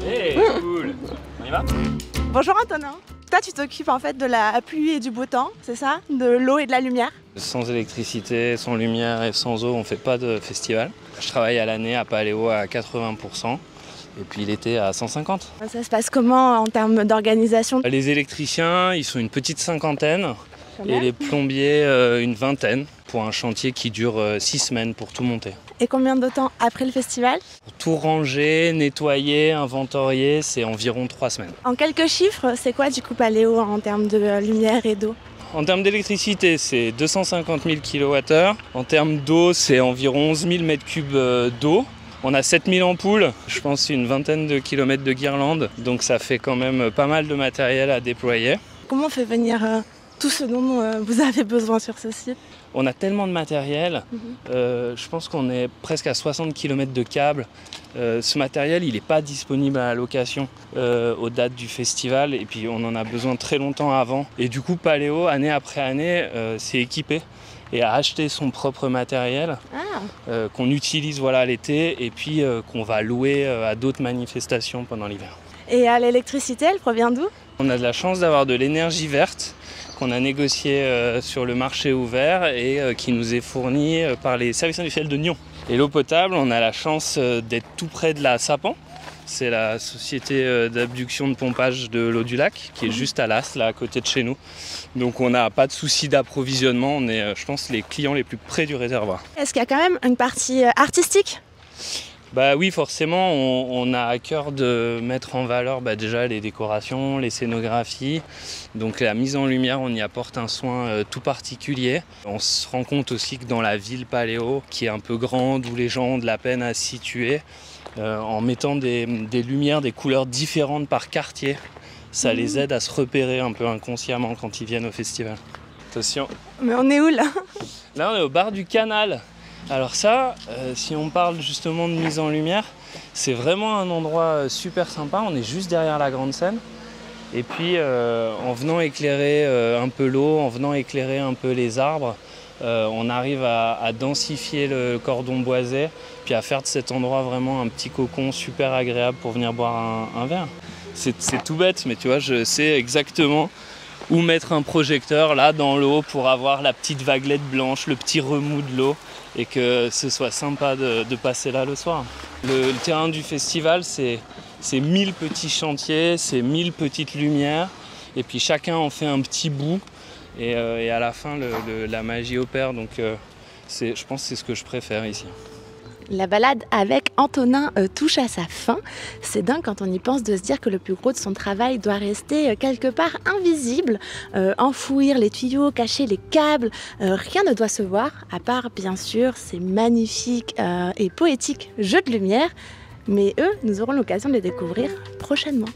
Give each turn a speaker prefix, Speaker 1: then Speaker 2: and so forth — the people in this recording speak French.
Speaker 1: Hey, cool. On y va?
Speaker 2: Bonjour Antonin. Toi, tu t'occupes en fait de la pluie et du beau temps, c'est ça? De l'eau et de la lumière?
Speaker 1: Sans électricité, sans lumière et sans eau, on ne fait pas de festival. Je travaille à l'année à Paléo à 80% et puis l'été à 150%.
Speaker 2: Ça se passe comment en termes d'organisation?
Speaker 1: Les électriciens, ils sont une petite cinquantaine et les plombiers une vingtaine pour un chantier qui dure 6 semaines pour tout monter.
Speaker 2: Et combien de temps après le festival?
Speaker 1: Pour tout ranger, nettoyer, inventorier, c'est environ 3 semaines.
Speaker 2: En quelques chiffres, c'est quoi du coup Paléo en termes de lumière et d'eau?
Speaker 1: En termes d'électricité, c'est 250 000 kWh. En termes d'eau, c'est environ 11 000 m3 d'eau. On a 7000 ampoules, je pense une vingtaine de kilomètres de guirlandes, donc ça fait quand même pas mal de matériel à déployer.
Speaker 2: Comment on fait venir tout ce dont vous avez besoin sur ce site?
Speaker 1: On a tellement de matériel, je pense qu'on est presque à 60 km de câbles. Ce matériel, il n'est pas disponible à la location aux dates du festival et puis on en a besoin très longtemps avant. Et du coup, Paléo, année après année, s'est équipé et a acheté son propre matériel qu'on utilise l'été et puis qu'on va louer à d'autres manifestations pendant l'hiver.
Speaker 2: Et l'électricité, elle provient d'où?
Speaker 1: On a de la chance d'avoir de l'énergie verte qu'on a négocié sur le marché ouvert et qui nous est fournie par les services industriels de Nyon. Et l'eau potable, on a la chance d'être tout près de la Sapan. C'est la société d'abduction de pompage de l'eau du lac qui est juste à l'As, là à côté de chez nous. Donc on n'a pas de souci d'approvisionnement, on est je pense les clients les plus près du réservoir.
Speaker 2: Est-ce qu'il y a quand même une partie artistique?
Speaker 1: Bah oui, forcément, on a à cœur de mettre en valeur déjà les décorations, les scénographies. Donc la mise en lumière, on y apporte un soin tout particulier. On se rend compte aussi que dans la ville Paléo, qui est un peu grande, où les gens ont de la peine à se situer, en mettant des lumières, des couleurs différentes par quartier, ça les aide à se repérer un peu inconsciemment quand ils viennent au festival. Attention.
Speaker 2: Mais on est où là?
Speaker 1: Là, on est au bar du Canal. Alors ça, si on parle justement de mise en lumière, c'est vraiment un endroit super sympa. On est juste derrière la grande scène. Et puis en venant éclairer un peu l'eau, en venant éclairer un peu les arbres, on arrive à densifier le cordon boisé, puis à faire de cet endroit vraiment un petit cocon super agréable pour venir boire un verre. C'est tout bête, mais tu vois, je sais exactement où mettre un projecteur là dans l'eau pour avoir la petite vaguelette blanche, le petit remous de l'eau et que ce soit sympa de passer là le soir. Le terrain du festival, c'est 1000 petits chantiers, c'est 1000 petites lumières et puis chacun en fait un petit bout et à la fin la magie opère, donc je pense que c'est ce que je préfère ici.
Speaker 2: La balade avec Antonin touche à sa fin. C'est dingue quand on y pense de se dire que le plus gros de son travail doit rester quelque part invisible, enfouir les tuyaux, cacher les câbles. Rien ne doit se voir, à part bien sûr ces magnifiques et poétiques jeux de lumière. Mais eux, nous aurons l'occasion de les découvrir prochainement.